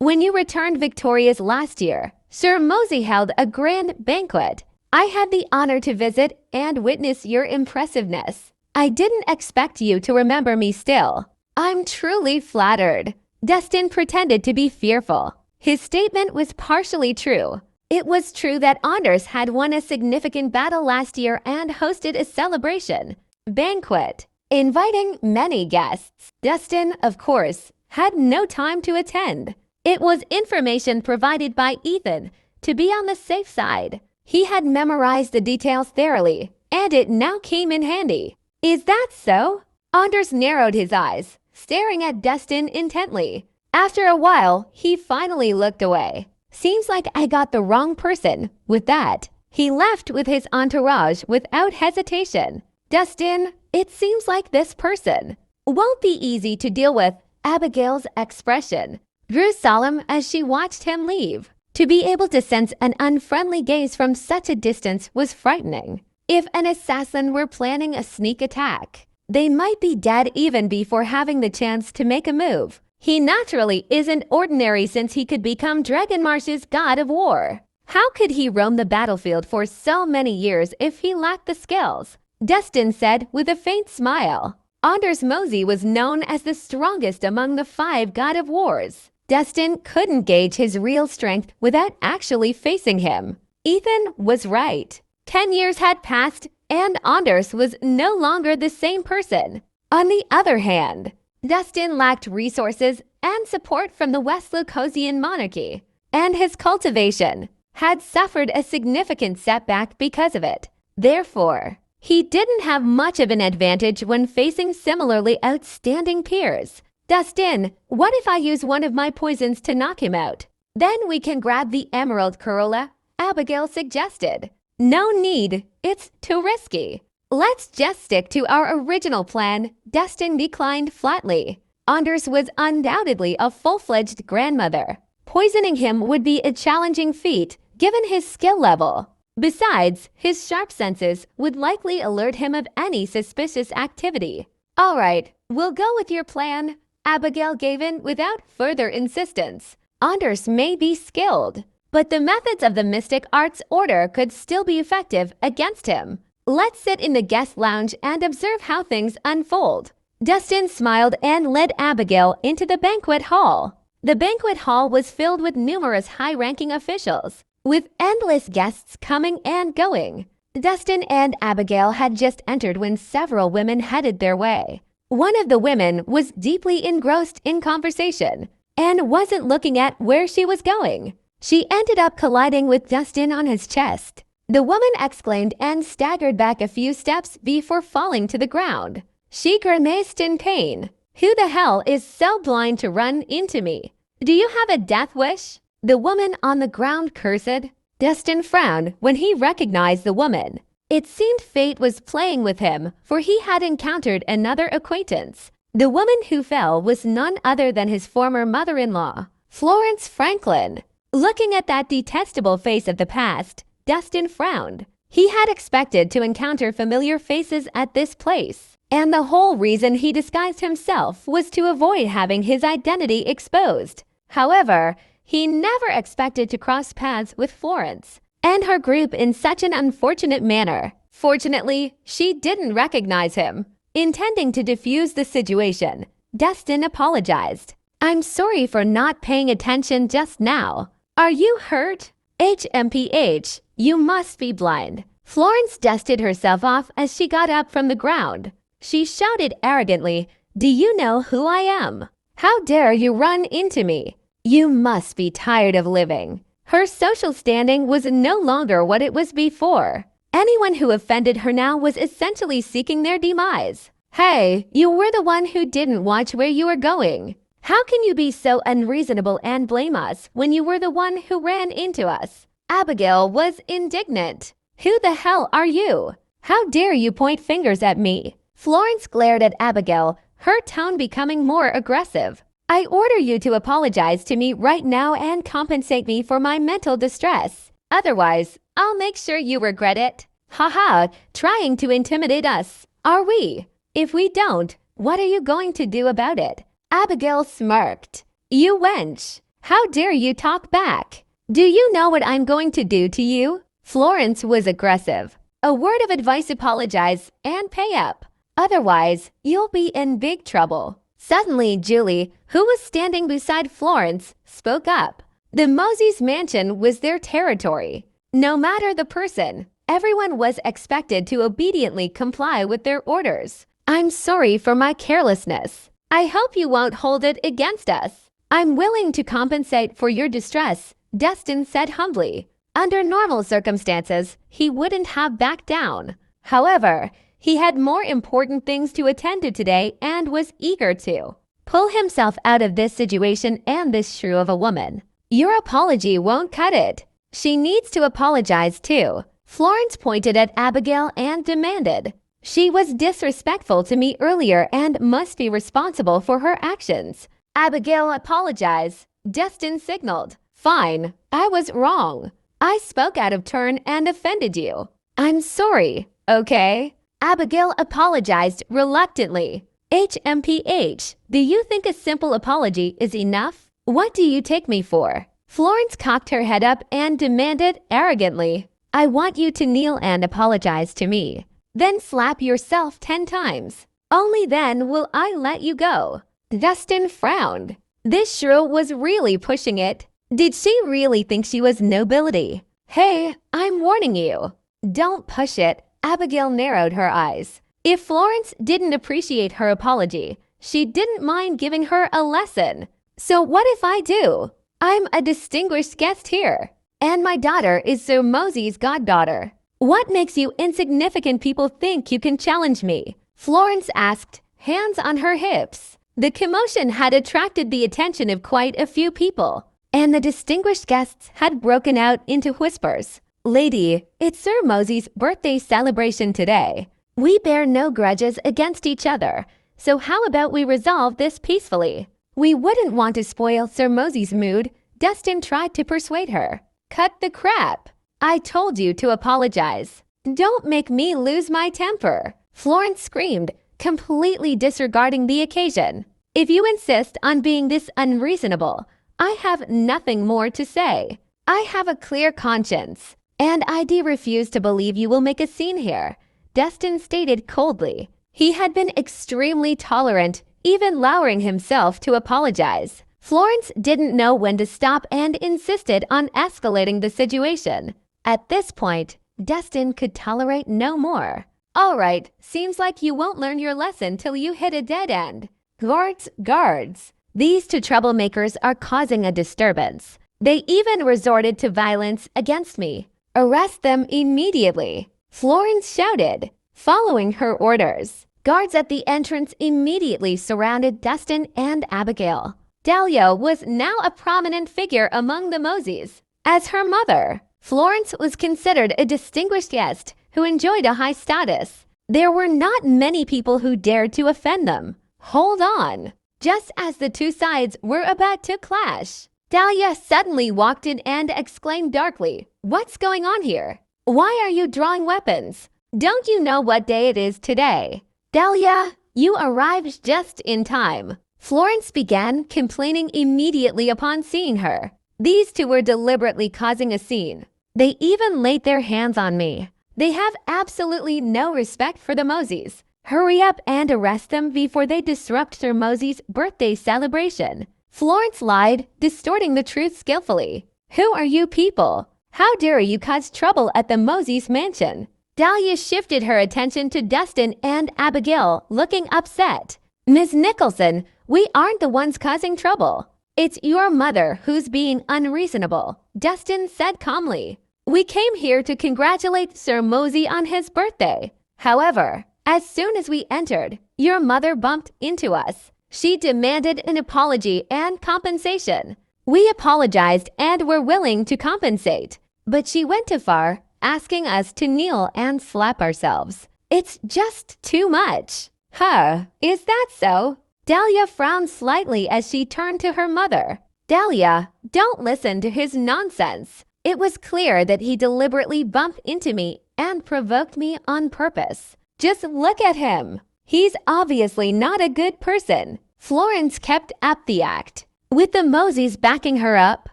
When you returned victorious last year, Sir Mosey held a grand banquet. I had the honor to visit and witness your impressiveness. I didn't expect you to remember me still. I'm truly flattered. Destin pretended to be fearful. His statement was partially true. It was true that Anders had won a significant battle last year and hosted a celebration banquet, inviting many guests. Destin, of course, had no time to attend. It was information provided by Ethan to be on the safe side. He had memorized the details thoroughly, and it now came in handy. Is that so? Anders narrowed his eyes, staring at Destin intently. After a while, he finally looked away. Seems like I got the wrong person. With that, he left with his entourage without hesitation. Destin, it seems like this person won't be easy to deal with. Abigail's expression grew solemn as she watched him leave. To be able to sense an unfriendly gaze from such a distance was frightening. If an assassin were planning a sneak attack, they might be dead even before having the chance to make a move. He naturally isn't ordinary since he could become Dragonmarsh's god of war. How could he roam the battlefield for so many years if he lacked the skills? Destin said with a faint smile. Anders Mosey was known as the strongest among the 5 god of wars. Destin couldn't gauge his real strength without actually facing him. Ethan was right. 10 years had passed, and Anders was no longer the same person. On the other hand, Destin lacked resources and support from the West Lucosian monarchy, and his cultivation had suffered a significant setback because of it. Therefore, he didn't have much of an advantage when facing similarly outstanding peers. Destin, what if I use one of my poisons to knock him out? Then we can grab the emerald corolla, Abigail suggested. No need, it's too risky. Let's just stick to our original plan, Destin declined flatly. Anders was undoubtedly a full-fledged grandmother. Poisoning him would be a challenging feat, given his skill level. Besides, his sharp senses would likely alert him of any suspicious activity. All right, we'll go with your plan. Abigail gave in without further insistence. Anders may be skilled, but the methods of the Mystic Arts Order could still be effective against him. Let's sit in the guest lounge and observe how things unfold. Destin smiled and led Abigail into the banquet hall. The banquet hall was filled with numerous high-ranking officials, with endless guests coming and going. Destin and Abigail had just entered when several women headed their way. One of the women was deeply engrossed in conversation and wasn't looking at where she was going. She ended up colliding with Destin on his chest. The woman exclaimed and staggered back a few steps before falling to the ground. She grimaced in pain. Who the hell is so blind to run into me? Do you have a death wish? The woman on the ground cursed. Destin frowned when he recognized the woman. It seemed fate was playing with him, for he had encountered another acquaintance. The woman who fell was none other than his former mother-in-law, Florence Franklin. Looking at that detestable face of the past, Destin frowned. He had expected to encounter familiar faces at this place, and the whole reason he disguised himself was to avoid having his identity exposed. However, he never expected to cross paths with Florence and her group in such an unfortunate manner. Fortunately, she didn't recognize him. Intending to defuse the situation, Destin apologized. I'm sorry for not paying attention just now. Are you hurt? HMPH, you must be blind. Florence dusted herself off as she got up from the ground. She shouted arrogantly, "Do you know who I am? How dare you run into me? You must be tired of living." Her social standing was no longer what it was before. Anyone who offended her now was essentially seeking their demise. Hey, you were the one who didn't watch where you were going. How can you be so unreasonable and blame us when you were the one who ran into us? Abigail was indignant. Who the hell are you? How dare you point fingers at me? Florence glared at Abigail, her tone becoming more aggressive. I order you to apologize to me right now and compensate me for my mental distress. Otherwise, I'll make sure you regret it. Haha, trying to intimidate us, are we? If we don't, what are you going to do about it? Abigail smirked. You wench. How dare you talk back? Do you know what I'm going to do to you? Florence was aggressive. A word of advice: apologize and pay up. Otherwise, you'll be in big trouble. Suddenly, Julie, who was standing beside Florence, spoke up. The Mosey's mansion was their territory. No matter the person, everyone was expected to obediently comply with their orders. I'm sorry for my carelessness. I hope you won't hold it against us. I'm willing to compensate for your distress, Destin said humbly. Under normal circumstances, he wouldn't have backed down. However, he had more important things to attend to today and was eager to pull himself out of this situation and this shrew of a woman. Your apology won't cut it. She needs to apologize too. Florence pointed at Abigail and demanded. She was disrespectful to me earlier and must be responsible for her actions. Abigail apologized. Destin signaled. Fine, I was wrong. I spoke out of turn and offended you. I'm sorry, okay? Abigail apologized reluctantly. HMPH, do you think a simple apology is enough? What do you take me for? Florence cocked her head up and demanded arrogantly, I want you to kneel and apologize to me. Then slap yourself 10 times. Only then will I let you go. Destin frowned. This shrew was really pushing it. Did she really think she was nobility? Hey, I'm warning you. Don't push it. Abigail narrowed her eyes. If Florence didn't appreciate her apology, she didn't mind giving her a lesson. So what if I do? I'm a distinguished guest here, and my daughter is Sir Mosey's goddaughter. What makes you insignificant people think you can challenge me? Florence asked, hands on her hips. The commotion had attracted the attention of quite a few people, and the distinguished guests had broken out into whispers. Lady, it's Sir Mosey's birthday celebration today. We bear no grudges against each other, so how about we resolve this peacefully? We wouldn't want to spoil Sir Mosey's mood. Destin tried to persuade her. Cut the crap. I told you to apologize. Don't make me lose my temper. Florence screamed, completely disregarding the occasion. If you insist on being this unreasonable, I have nothing more to say. I have a clear conscience, and I do refuse to believe you will make a scene here, Destin stated coldly. He had been extremely tolerant, even lowering himself to apologize. Florence didn't know when to stop and insisted on escalating the situation. At this point, Destin could tolerate no more. All right, seems like you won't learn your lesson till you hit a dead end. Guards, guards. These two troublemakers are causing a disturbance. They even resorted to violence against me. Arrest them immediately. Florence shouted, following her orders. Guards at the entrance immediately surrounded Destin and Abigail. Dahlia was now a prominent figure among the Moseys. As her mother, Florence was considered a distinguished guest who enjoyed a high status. There were not many people who dared to offend them. Hold on. Just as the two sides were about to clash, Dahlia suddenly walked in and exclaimed darkly, What's going on here? Why are you drawing weapons? Don't you know what day it is today? Dahlia, you arrived just in time. Florence began complaining immediately upon seeing her. These two were deliberately causing a scene. They even laid their hands on me. They have absolutely no respect for the Moseys. Hurry up and arrest them before they disrupt Sir Mosey's birthday celebration. Florence lied, distorting the truth skillfully. Who are you people? How dare you cause trouble at the Mosey's mansion? Dahlia shifted her attention to Destin and Abigail, looking upset. Ms. Nicholson, we aren't the ones causing trouble. It's your mother who's being unreasonable, Destin said calmly. We came here to congratulate Sir Mosey on his birthday. However, as soon as we entered, your mother bumped into us. She demanded an apology and compensation. We apologized and were willing to compensate, but she went too far, asking us to kneel and slap ourselves. It's just too much. Huh, is that so? Dahlia frowned slightly as she turned to her mother. Dahlia, don't listen to his nonsense. It was clear that he deliberately bumped into me and provoked me on purpose. Just look at him. He's obviously not a good person. Florence kept up the act. With the Moseys backing her up,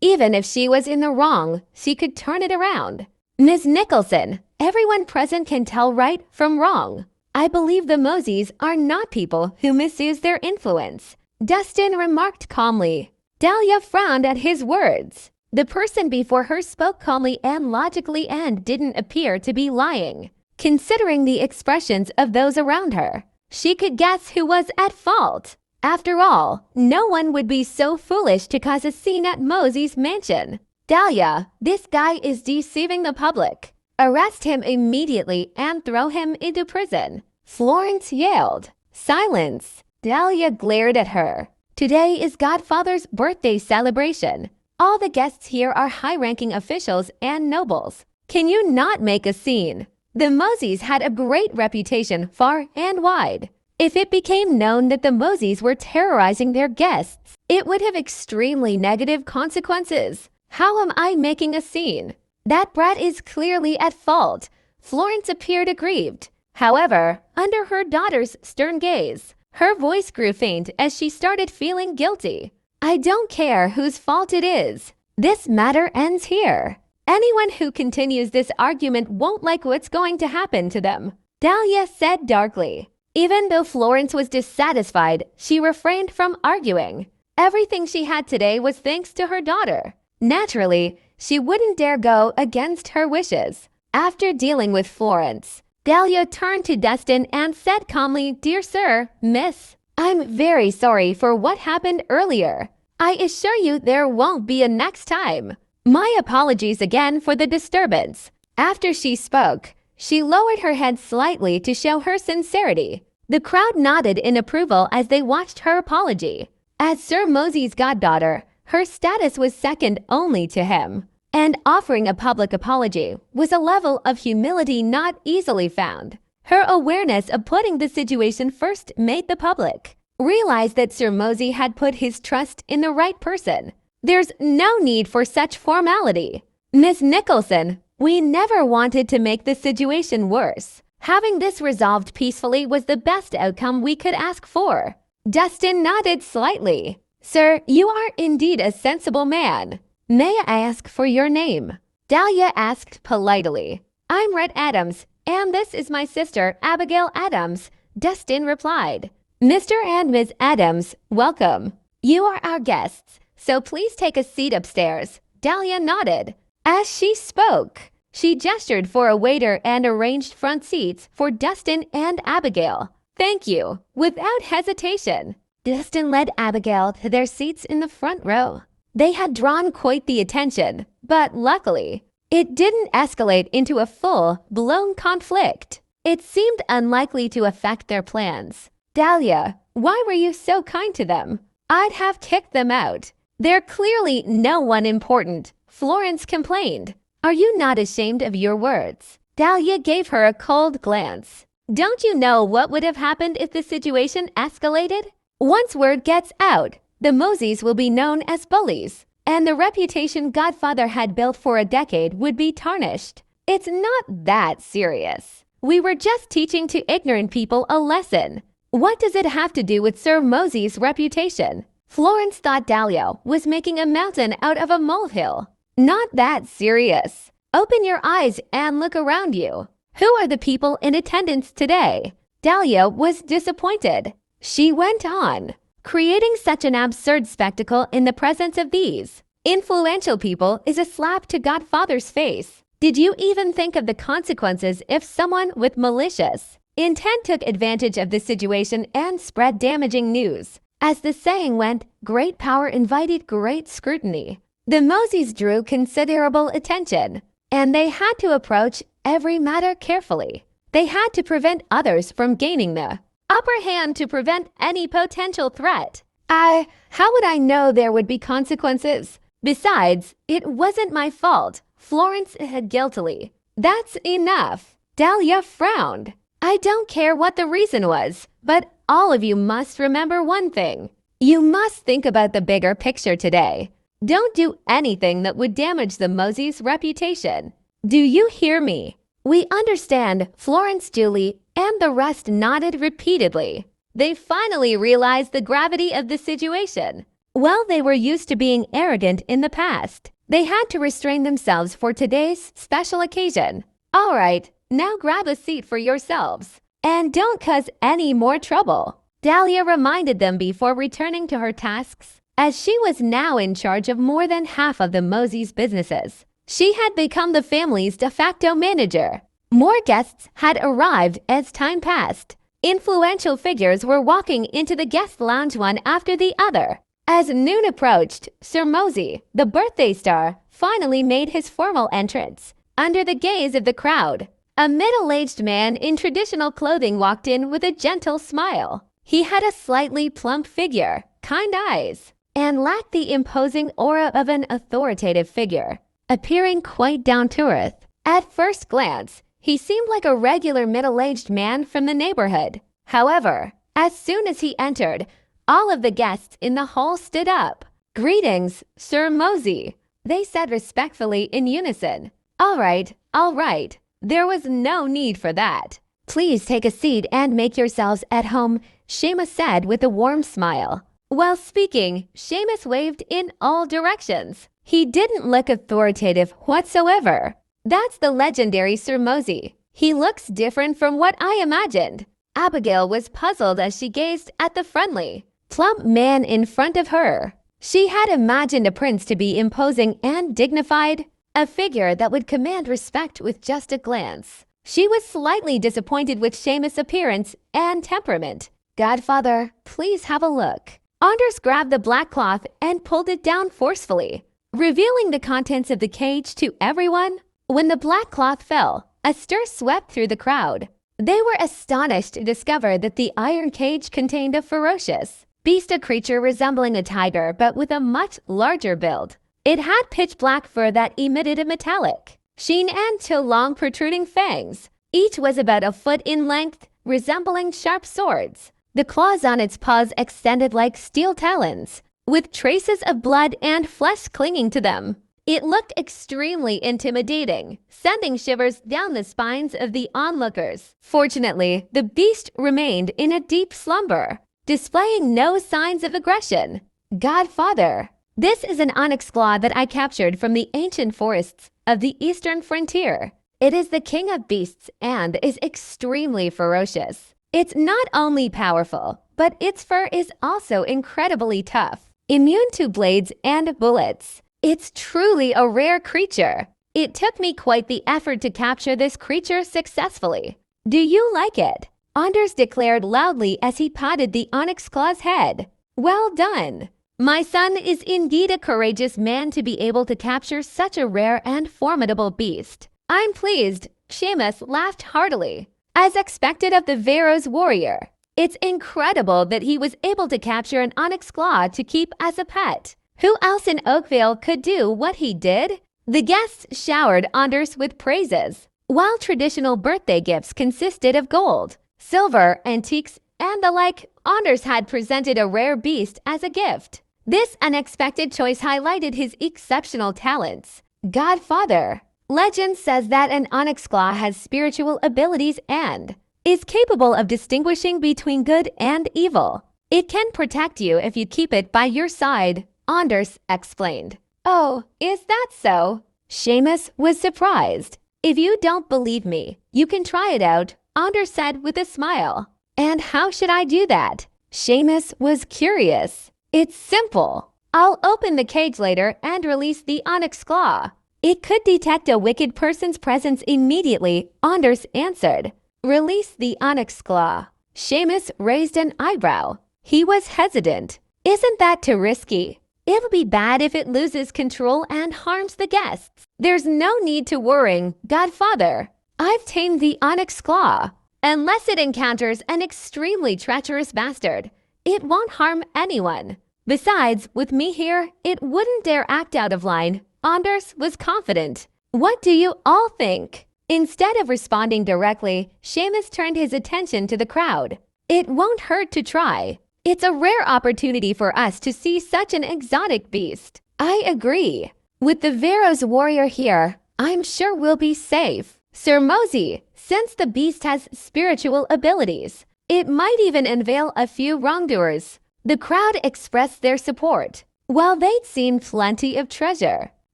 even if she was in the wrong, she could turn it around. Ms. Nicholson, everyone present can tell right from wrong. I believe the Moseys are not people who misuse their influence, Dustin remarked calmly. Dahlia frowned at his words. The person before her spoke calmly and logically and didn't appear to be lying. Considering the expressions of those around her, she could guess who was at fault. After all, no one would be so foolish to cause a scene at Mosey's mansion. Dahlia, this guy is deceiving the public. Arrest him immediately and throw him into prison. Florence yelled. Silence. Dahlia glared at her. Today is Godfather's birthday celebration. All the guests here are high-ranking officials and nobles. Can you not make a scene? The Moseys had a great reputation far and wide. If it became known that the Moseys were terrorizing their guests, it would have extremely negative consequences. How am I making a scene? That brat is clearly at fault. Florence appeared aggrieved. However, under her daughter's stern gaze, her voice grew faint as she started feeling guilty. I don't care whose fault it is. This matter ends here. Anyone who continues this argument won't like what's going to happen to them, Dahlia said darkly. Even though Florence was dissatisfied, she refrained from arguing. Everything she had today was thanks to her daughter. Naturally, she wouldn't dare go against her wishes. After dealing with Florence, Dahlia turned to Dustin and said calmly, Dear sir, miss, I'm very sorry for what happened earlier. I assure you there won't be a next time. My apologies again for the disturbance. After she spoke, she lowered her head slightly to show her sincerity. The crowd nodded in approval as they watched her apology. As Sir Mosey's goddaughter, her status was second only to him, and offering a public apology was a level of humility not easily found. Her awareness of putting the situation first made the public realize that Sir Mosey had put his trust in the right person. There's no need for such formality. Miss Nicholson, we never wanted to make the situation worse. Having this resolved peacefully was the best outcome we could ask for. Dustin nodded slightly. Sir, you are indeed a sensible man. May I ask for your name? Dahlia asked politely. I'm Rhett Adams, and this is my sister, Abigail Adams, Dustin replied. Mr. and Ms. Adams, welcome. You are our guests, so please take a seat upstairs. Dahlia nodded. As she spoke, she gestured for a waiter and arranged front seats for Dustin and Abigail. Thank you. Without hesitation, Dustin led Abigail to their seats in the front row. They had drawn quite the attention, but luckily, it didn't escalate into a full-blown conflict. It seemed unlikely to affect their plans. Dahlia, why were you so kind to them? I'd have kicked them out. They're clearly no one important, Florence complained. Are you not ashamed of your words? Dahlia gave her a cold glance. Don't you know what would have happened if the situation escalated? Once word gets out, the Moseys will be known as bullies, and the reputation Godfather had built for a decade would be tarnished. It's not that serious. We were just teaching to ignorant people a lesson. What does it have to do with Sir Mosey's reputation? Florence thought Dahlia was making a mountain out of a molehill. Not that serious. Open your eyes and look around you. Who are the people in attendance today? Dahlia was disappointed. She went on. Creating such an absurd spectacle in the presence of these influential people is a slap to Godfather's face. Did you even think of the consequences if someone with malicious intent took advantage of the situation and spread damaging news? As the saying went, great power invited great scrutiny. The Moseys drew considerable attention, and they had to approach every matter carefully. They had to prevent others from gaining the upper hand to prevent any potential threat. How would I know there would be consequences? Besides, it wasn't my fault, Florence said guiltily. That's enough. Dahlia frowned. I don't care what the reason was, but all of you must remember one thing. You must think about the bigger picture today. Don't do anything that would damage the Moseys' reputation. Do you hear me? We understand, Florence, Julie, and the rest nodded repeatedly. They finally realized the gravity of the situation. Well, they were used to being arrogant in the past. They had to restrain themselves for today's special occasion. All right, now grab a seat for yourselves. And don't cause any more trouble. Dahlia reminded them before returning to her tasks, as she was now in charge of more than half of the Mosey's businesses. She had become the family's de facto manager. More guests had arrived as time passed. Influential figures were walking into the guest lounge one after the other. As noon approached, Sir Mosey, the birthday star, finally made his formal entrance. Under the gaze of the crowd, a middle-aged man in traditional clothing walked in with a gentle smile. He had a slightly plump figure, kind eyes, and lacked the imposing aura of an authoritative figure, appearing quite down to earth. At first glance, he seemed like a regular middle-aged man from the neighborhood. However, as soon as he entered, all of the guests in the hall stood up. "Greetings, Sir Mosey," they said respectfully in unison. All right. There was no need for that. "Please take a seat and make yourselves at home," Seamus said with a warm smile. While speaking, Seamus waved in all directions. He didn't look authoritative whatsoever. That's the legendary Sir Mosey. He looks different from what I imagined. Abigail was puzzled as she gazed at the friendly, plump man in front of her. She had imagined a prince to be imposing and dignified, a figure that would command respect with just a glance. She was slightly disappointed with Seamus' appearance and temperament. "Godfather, please have a look." Anders grabbed the black cloth and pulled it down forcefully, revealing the contents of the cage to everyone. When the black cloth fell, a stir swept through the crowd. They were astonished to discover that the iron cage contained a ferocious beast, a creature resembling a tiger but with a much larger build. It had pitch black fur that emitted a metallic sheen and two long protruding fangs. Each was about a foot in length, resembling sharp swords. The claws on its paws extended like steel talons, with traces of blood and flesh clinging to them. It looked extremely intimidating, sending shivers down the spines of the onlookers. Fortunately, the beast remained in a deep slumber, displaying no signs of aggression. "Godfather, this is an onyx claw that I captured from the ancient forests of the eastern frontier. It is the king of beasts and is extremely ferocious. It's not only powerful, but its fur is also incredibly tough, immune to blades and bullets. It's truly a rare creature. It took me quite the effort to capture this creature successfully. Do you like it?" Anders declared loudly as he patted the onyx claw's head. "Well done. My son is indeed a courageous man to be able to capture such a rare and formidable beast. I'm pleased." Seamus laughed heartily, as expected of the Veros warrior. It's incredible that he was able to capture an onyx claw to keep as a pet. Who else in Oakvale could do what he did? The guests showered Anders with praises. While traditional birthday gifts consisted of gold, silver, antiques, and the like, Anders had presented a rare beast as a gift. This unexpected choice highlighted his exceptional talents. "Godfather, legend says that an onyx claw has spiritual abilities and is capable of distinguishing between good and evil. It can protect you if you keep it by your side," Anders explained. "Oh, is that so?" Seamus was surprised. "If you don't believe me, you can try it out," Anders said with a smile. "And how should I do that?" Seamus was curious. "It's simple. I'll open the cage later and release the onyx claw. It could detect a wicked person's presence immediately," Anders answered. "Release the onyx claw." Seamus raised an eyebrow. He was hesitant. "Isn't that too risky? It'll be bad if it loses control and harms the guests." "There's no need to worry, Godfather. I've tamed the onyx claw. Unless it encounters an extremely treacherous bastard, it won't harm anyone. Besides, with me here, it wouldn't dare act out of line." Anders was confident. "What do you all think?" Instead of responding directly, Seamus turned his attention to the crowd. "It won't hurt to try. It's a rare opportunity for us to see such an exotic beast." "I agree. With the Veros warrior here, I'm sure we'll be safe. Sir Mosey, since the beast has spiritual abilities, it might even unveil a few wrongdoers." The crowd expressed their support. While they'd seen plenty of treasure,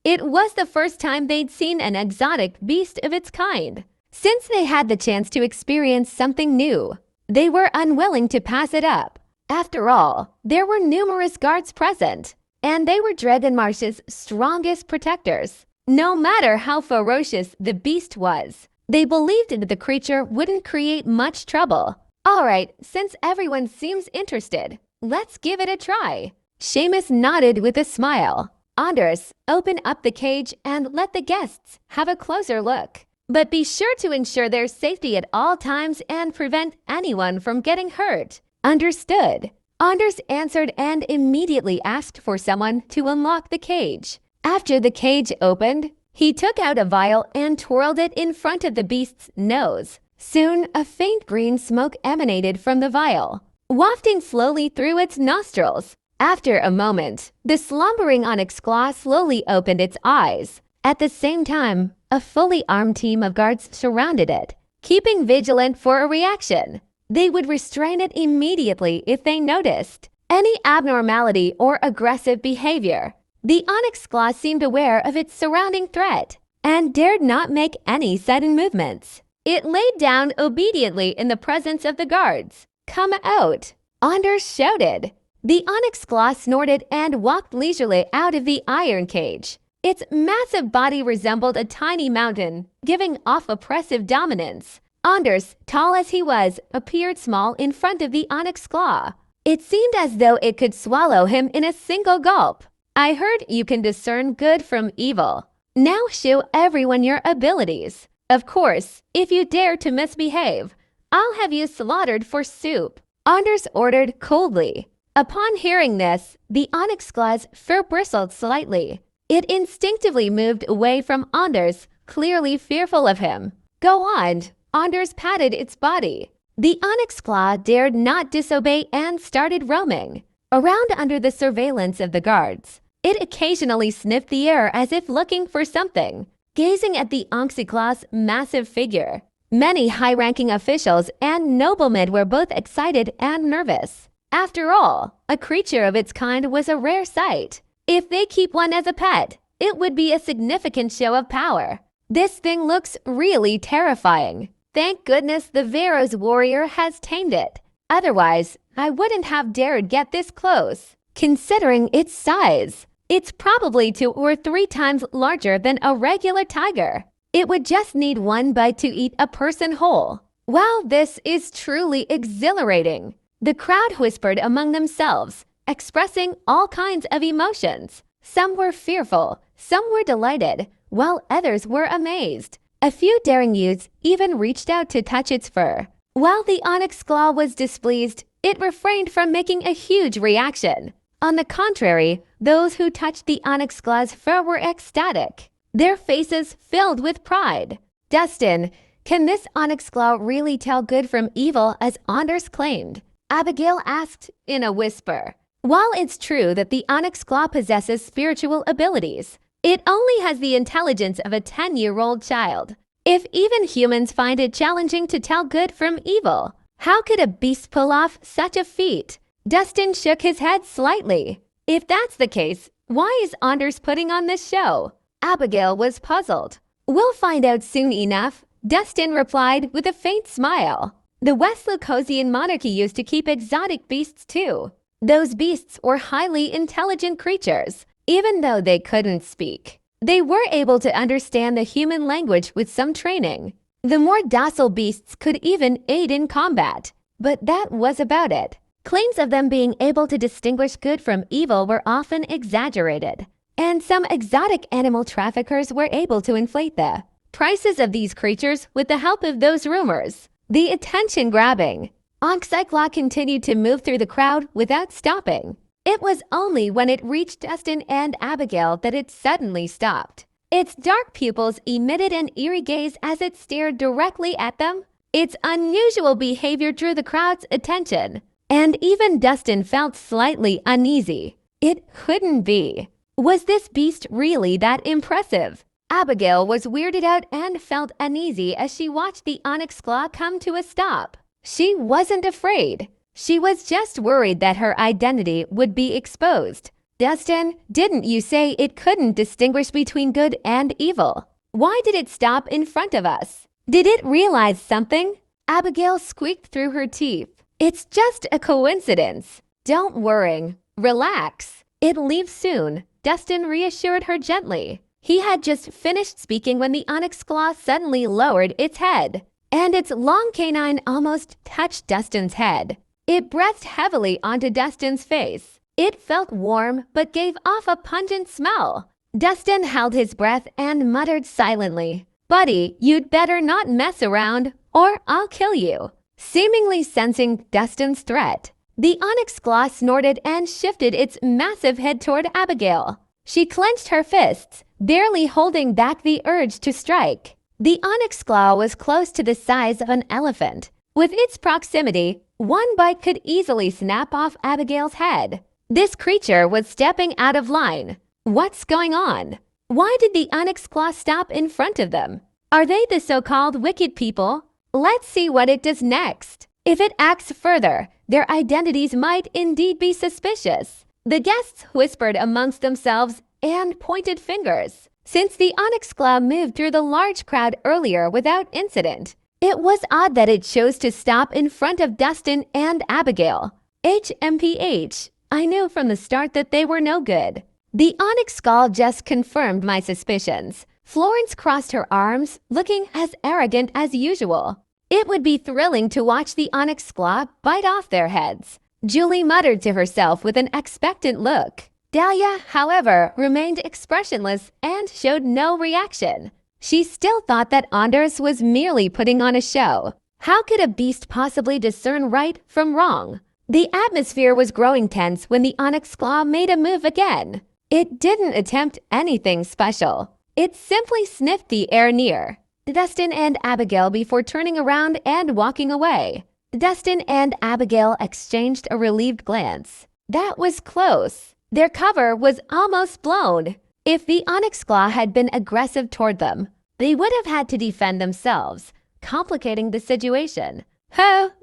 it was the first time they'd seen an exotic beast of its kind. Since they had the chance to experience something new, they were unwilling to pass it up. After all, there were numerous guards present, and they were Dragon Marsh's strongest protectors. No matter how ferocious the beast was, they believed that the creature wouldn't create much trouble. All right, since everyone seems interested, let's give it a try. Seamus nodded with a smile. Anders, open up the cage and let the guests have a closer look. But be sure to ensure their safety at all times and prevent anyone from getting hurt. Understood. Anders answered and immediately asked for someone to unlock the cage. After the cage opened, he took out a vial and twirled it in front of the beast's nose. Soon, a faint green smoke emanated from the vial, wafting slowly through its nostrils. After a moment, the slumbering onyx claw slowly opened its eyes. At the same time, a fully armed team of guards surrounded it, keeping vigilant for a reaction. They would restrain it immediately if they noticed any abnormality or aggressive behavior. The onyx claw seemed aware of its surrounding threat and dared not make any sudden movements. It laid down obediently in the presence of the guards. "Come out!" Anders shouted. The onyx claw snorted and walked leisurely out of the iron cage. Its massive body resembled a tiny mountain, giving off oppressive dominance. Anders, tall as he was, appeared small in front of the onyx claw. It seemed as though it could swallow him in a single gulp. "I heard you can discern good from evil. Now show everyone your abilities. Of course, if you dare to misbehave, I'll have you slaughtered for soup," Anders ordered coldly. Upon hearing this, the onyx claw's fur bristled slightly. It instinctively moved away from Anders, clearly fearful of him. "Go on." Anders patted its body. The onyx claw dared not disobey and started roaming around under the surveillance of the guards. It occasionally sniffed the air as if looking for something, gazing at the Onxiclaw's massive figure. Many high-ranking officials and noblemen were both excited and nervous. After all, a creature of its kind was a rare sight. If they keep one as a pet, it would be a significant show of power. This thing looks really terrifying. Thank goodness the Veros warrior has tamed it. Otherwise, I wouldn't have dared get this close. Considering its size, it's probably 2 or 3 times larger than a regular tiger. It would just need one bite to eat a person whole. Wow, this is truly exhilarating. The crowd whispered among themselves, expressing all kinds of emotions. Some were fearful, some were delighted, while others were amazed. A few daring youths even reached out to touch its fur. While the onyx claw was displeased, it refrained from making a huge reaction. On the contrary, those who touched the onyx claw's fur were ecstatic, their faces filled with pride. "Dustin, can this onyx claw really tell good from evil as Anders claimed?" Abigail asked in a whisper. While it's true that the onyx claw possesses spiritual abilities, it only has the intelligence of a 10-year-old child. If even humans find it challenging to tell good from evil, how could a beast pull off such a feat? Dustin shook his head slightly. If that's the case, why is Anders putting on this show? Abigail was puzzled. "We'll find out soon enough," Dustin replied with a faint smile. The West Lucosian monarchy used to keep exotic beasts too. Those beasts were highly intelligent creatures. Even though they couldn't speak, they were able to understand the human language with some training. The more docile beasts could even aid in combat, but that was about it. Claims of them being able to distinguish good from evil were often exaggerated, and some exotic animal traffickers were able to inflate the prices of these creatures with the help of those rumors. The attention-grabbing Onxiclaw continued to move through the crowd without stopping. It was only when it reached Dustin and Abigail that it suddenly stopped. Its dark pupils emitted an eerie gaze as it stared directly at them. Its unusual behavior drew the crowd's attention, and even Dustin felt slightly uneasy. It couldn't be. Was this beast really that impressive? Abigail was weirded out and felt uneasy as she watched the onyx claw come to a stop. She wasn't afraid. She was just worried that her identity would be exposed. Dustin, didn't you say it couldn't distinguish between good and evil? Why did it stop in front of us? Did it realize something? Abigail squeaked through her teeth. It's just a coincidence. Don't worry. Relax. It'll leave soon, Dustin reassured her gently. He had just finished speaking when the onyx claw suddenly lowered its head, and its long canine almost touched Dustin's head. It breathed heavily onto Dustin's face. It felt warm but gave off a pungent smell. Dustin held his breath and muttered silently, "Buddy, you'd better not mess around or I'll kill you." Seemingly sensing Dustin's threat, the onyx claw snorted and shifted its massive head toward Abigail. She clenched her fists, barely holding back the urge to strike. The onyx claw was close to the size of an elephant. With its proximity, one bite could easily snap off Abigail's head. This creature was stepping out of line. What's going on? Why did the onyx claw stop in front of them? Are they the so-called wicked people? Let's see what it does next. If it acts further, their identities might indeed be suspicious. The guests whispered amongst themselves and pointed fingers. Since the onyx claw moved through the large crowd earlier without incident, it was odd that it chose to stop in front of Dustin and Abigail. HMPH. I knew from the start that they were no good. The onyx skull just confirmed my suspicions. Florence crossed her arms, looking as arrogant as usual. It would be thrilling to watch the onyx claw bite off their heads. Julie muttered to herself with an expectant look. Dahlia, however, remained expressionless and showed no reaction. She still thought that Anders was merely putting on a show. How could a beast possibly discern right from wrong? The atmosphere was growing tense when the onyx claw made a move again. It didn't attempt anything special. It simply sniffed the air near Dustin and Abigail before turning around and walking away. Dustin and Abigail exchanged a relieved glance. That was close. Their cover was almost blown. If the onyx claw had been aggressive toward them, they would have had to defend themselves, complicating the situation.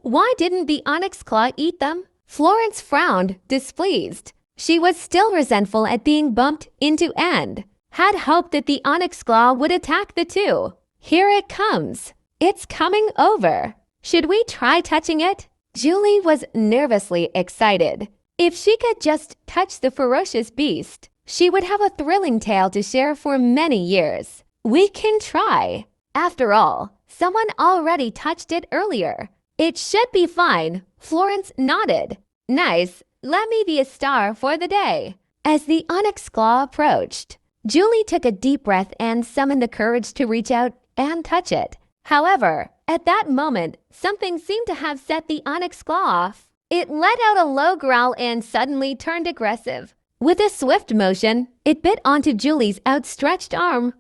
Why didn't the onyx claw eat them? Florence frowned, displeased. She was still resentful at being bumped into and had hoped that the onyx claw would attack the two. Here it comes. It's coming over. Should we try touching it? Julie was nervously excited. If she could just touch the ferocious beast, she would have a thrilling tale to share for many years. We can try. After all, someone already touched it earlier. It should be fine. Florence nodded. Nice. Let me be a star for the day. As the onyx claw approached, Julie took a deep breath and summoned the courage to reach out and touch it. However, at that moment, something seemed to have set the onyx claw off. It let out a low growl and suddenly turned aggressive. With a swift motion, it bit onto Julie's outstretched arm.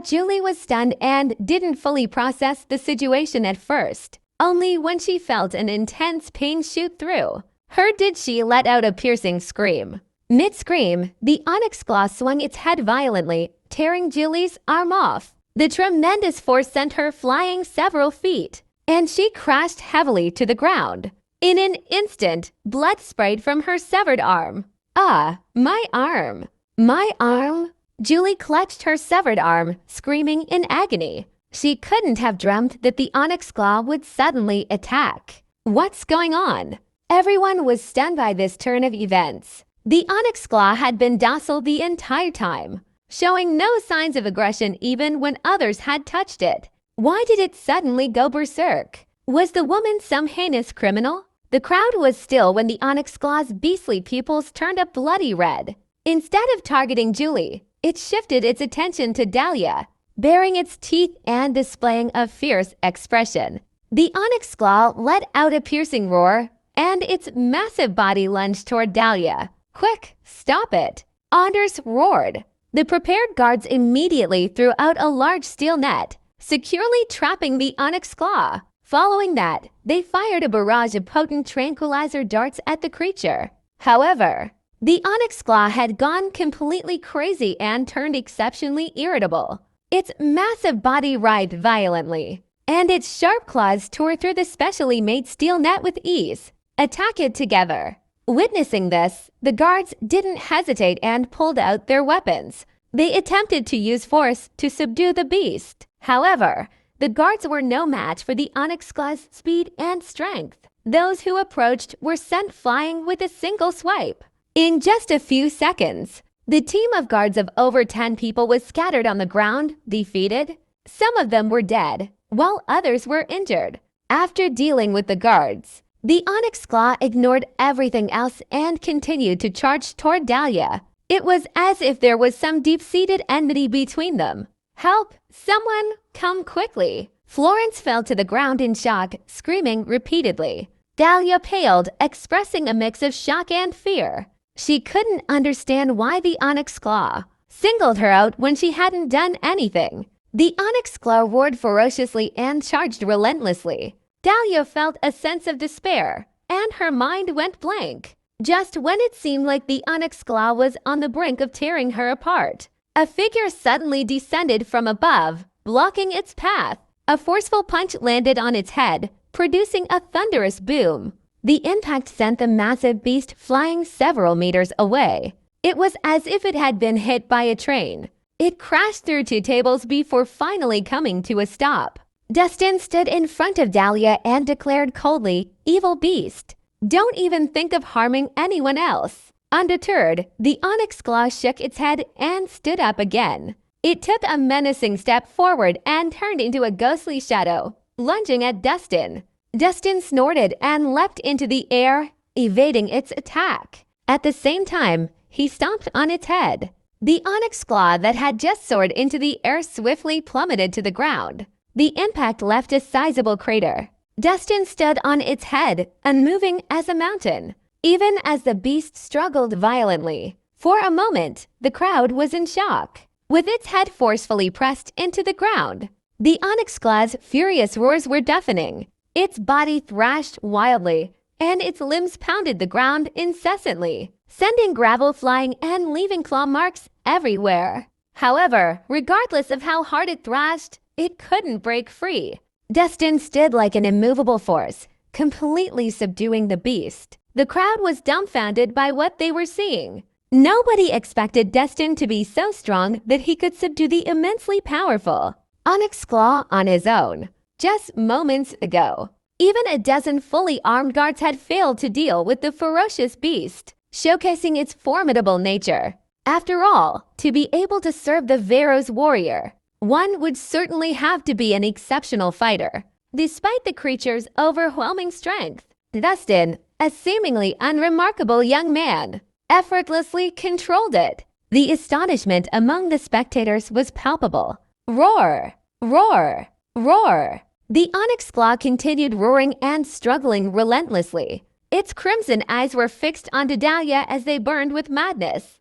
Julie was stunned and didn't fully process the situation at first. Only when she felt an intense pain shoot through her did she let out a piercing scream. Mid-scream, the onyx claw swung its head violently, tearing Julie's arm off. The tremendous force sent her flying several feet, and she crashed heavily to the ground. In an instant, blood sprayed from her severed arm. My arm. My arm. Julie clutched her severed arm, screaming in agony. She couldn't have dreamt that the onyx claw would suddenly attack. What's going on? Everyone was stunned by this turn of events. The onyx claw had been docile the entire time, showing no signs of aggression even when others had touched it. Why did it suddenly go berserk? Was the woman some heinous criminal? The crowd was still when the onyx claw's beastly pupils turned a bloody red. Instead of targeting Julie, it shifted its attention to Dahlia, baring its teeth and displaying a fierce expression. The onyx claw let out a piercing roar, and its massive body lunged toward Dahlia. Quick, stop it! Anders roared. The prepared guards immediately threw out a large steel net, securely trapping the onyx claw. Following that, they fired a barrage of potent tranquilizer darts at the creature. However, the onyx claw had gone completely crazy and turned exceptionally irritable. Its massive body writhed violently, and its sharp claws tore through the specially made steel net with ease. Attack it together. Witnessing this, the guards didn't hesitate and pulled out their weapons. They attempted to use force to subdue the beast. However, the guards were no match for the Onyx Claw's speed and strength. Those who approached were sent flying with a single swipe. In just a few seconds, the team of guards of over 10 people was scattered on the ground, defeated. Some of them were dead, while others were injured. After dealing with the guards, the Onyx Claw ignored everything else and continued to charge toward Dahlia. It was as if there was some deep-seated enmity between them. "Help! Someone! Come quickly!" Florence fell to the ground in shock, screaming repeatedly. Dahlia paled, expressing a mix of shock and fear. She couldn't understand why the Onyx Claw singled her out when she hadn't done anything. The Onyx Claw roared ferociously and charged relentlessly. Dahlia felt a sense of despair, and her mind went blank. Just when it seemed like the Onyx Claw was on the brink of tearing her apart, a figure suddenly descended from above, blocking its path. A forceful punch landed on its head, producing a thunderous boom. The impact sent the massive beast flying several meters away. It was as if it had been hit by a train. It crashed through 2 tables before finally coming to a stop. Dustin stood in front of Dahlia and declared coldly, "Evil beast, don't even think of harming anyone else." Undeterred, the Onyx Claw shook its head and stood up again. It took a menacing step forward and turned into a ghostly shadow, lunging at Dustin. Dustin snorted and leapt into the air, evading its attack. At the same time, he stomped on its head. The Onyx Claw that had just soared into the air swiftly plummeted to the ground. The impact left a sizable crater. Dustin stood on its head, unmoving as a mountain, even as the beast struggled violently. For a moment, the crowd was in shock. With its head forcefully pressed into the ground, the Onyx Claw's furious roars were deafening. Its body thrashed wildly, and its limbs pounded the ground incessantly, sending gravel flying and leaving claw marks everywhere. However, regardless of how hard it thrashed, it couldn't break free. Dustin stood like an immovable force, completely subduing the beast. The crowd was dumbfounded by what they were seeing. Nobody expected Dustin to be so strong that he could subdue the immensely powerful Onyx Claw on his own. Just moments ago, even a dozen fully armed guards had failed to deal with the ferocious beast, showcasing its formidable nature. After all, to be able to serve the Veros warrior, one would certainly have to be an exceptional fighter. Despite the creature's overwhelming strength, Dustin, a seemingly unremarkable young man, effortlessly controlled it. The astonishment among the spectators was palpable. Roar! Roar! Roar! The Onyx Claw continued roaring and struggling relentlessly. Its crimson eyes were fixed onto Dahlia as they burned with madness.